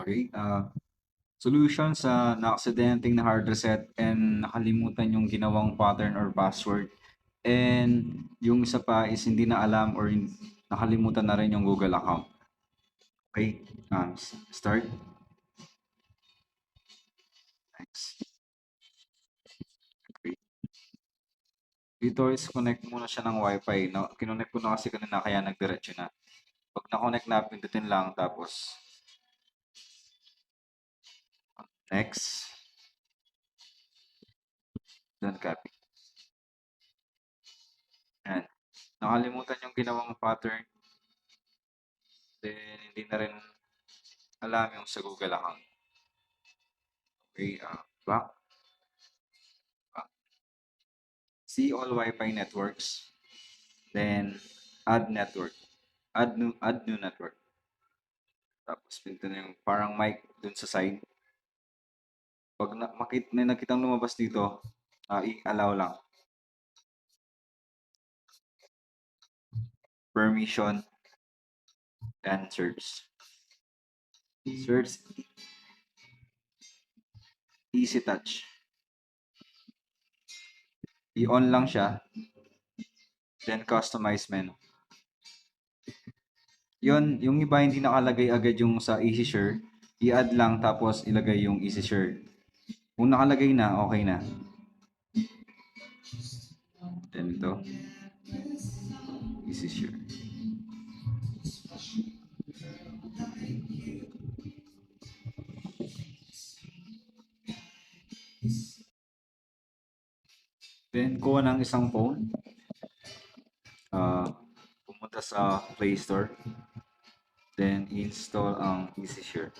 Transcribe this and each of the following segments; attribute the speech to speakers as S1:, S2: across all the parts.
S1: Okay. Solution sa na-aksidenteng na hard reset and nakalimutan yung ginawang pattern or password. And yung isa pa is hindi na alam or nakalimutan na rin yung Google account. Okay. Start. Next. Okay. Dito is connect muna siya ng Wi-Fi. No? Kinonnect ko na kasi kanina kaya nagdiretso na. Pag na-connect na, pindutin lang tapos next. Then copy. Yan. Nakalimutan yung ginawang pattern. Then hindi na rin alam yung sa Google account. Okay. Back. See all Wi-Fi networks. Then add network. Add new network. Tapos pinto na yung parang mic dun sa side. Pag may nakitang lumabas dito, i-allow lang. Permission and search. Search easy touch. I-on lang siya. Then customize menu. Yun, yung iba hindi nakalagay agad yung sa easy share. I-add lang tapos ilagay yung easy share. Kung nakalagay na, okay na. Then ito. Easy share. Then kuha ng isang phone. Pumunta sa Play Store. Then install ang Easy Share.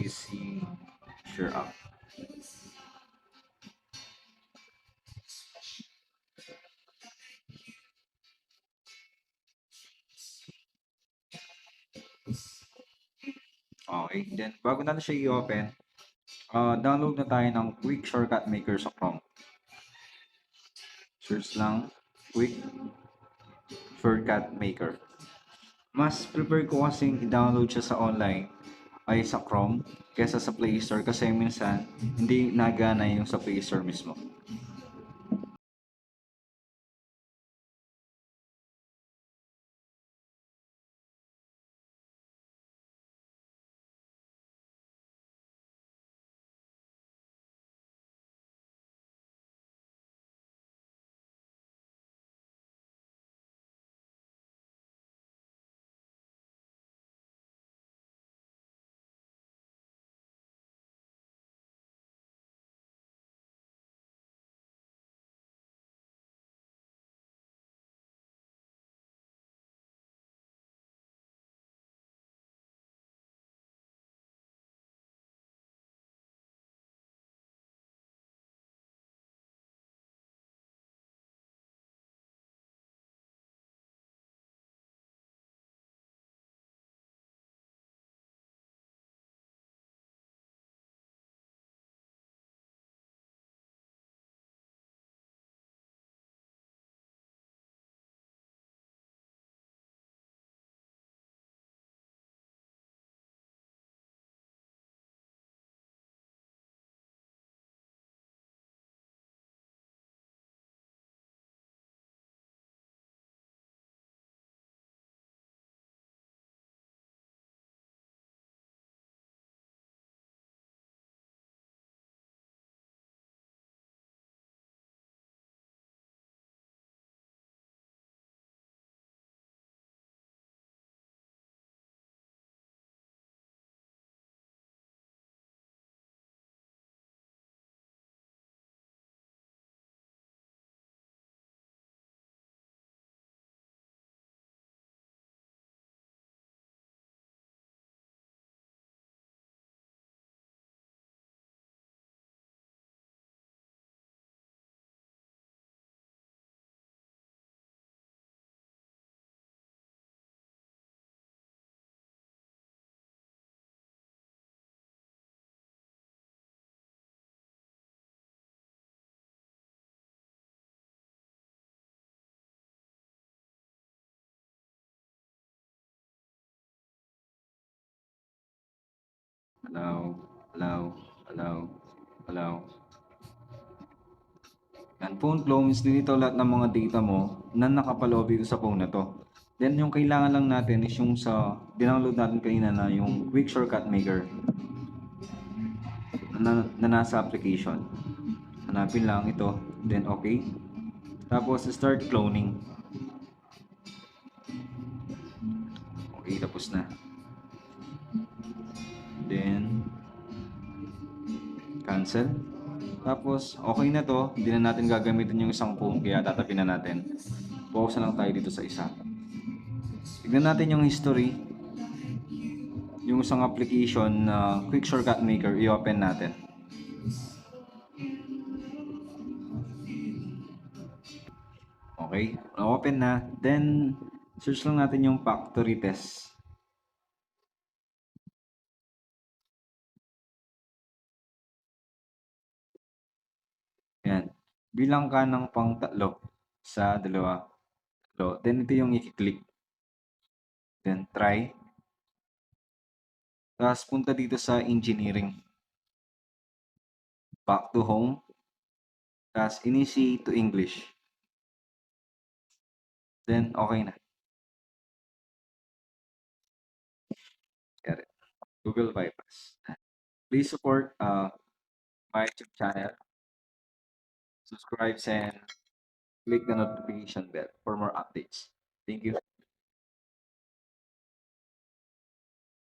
S1: Easy Share app. Okay, then bago natin siya i-open, download na tayo ng Quick Shortcut Maker sa Chrome. Search lang, Quick Shortcut Maker. Mas prefer ko kasing i-download siya sa online ay sa Chrome kesa sa Play Store kasi minsan hindi nagana yung sa Play Store mismo. allow, allow, allow, allow. Yan, phone clones, dito lahat ng mga data mo na nakapaloob dito sa phone na to. Then, yung kailangan lang natin is yung sa dinownload natin kanina na yung Quick Shortcut Maker na nasa application. Hanapin lang ito, then okay. Tapos, start cloning. Okay, tapos na. Then, cancel. Tapos, okay na to. Hindi na natin gagamitin yung isang phone, kaya tatabi na natin. Focus na lang tayo dito sa isa. Tignan natin yung history. Yung isang application na Quick Shortcut Maker, i-open natin. Okay, open na. Then, search lang natin yung factory test. Yan. Bilang ka ng pang tatlo sa dalawa. Tatlo. Then, ito yung i-click. Then, try. Tapos, punta dito sa engineering. Back to home. Tapos, initiate to English. Then, okay na. Got it. Google Bypass. Please support my YouTube channel. Subscribe and click the notification bell for more updates. Thank you.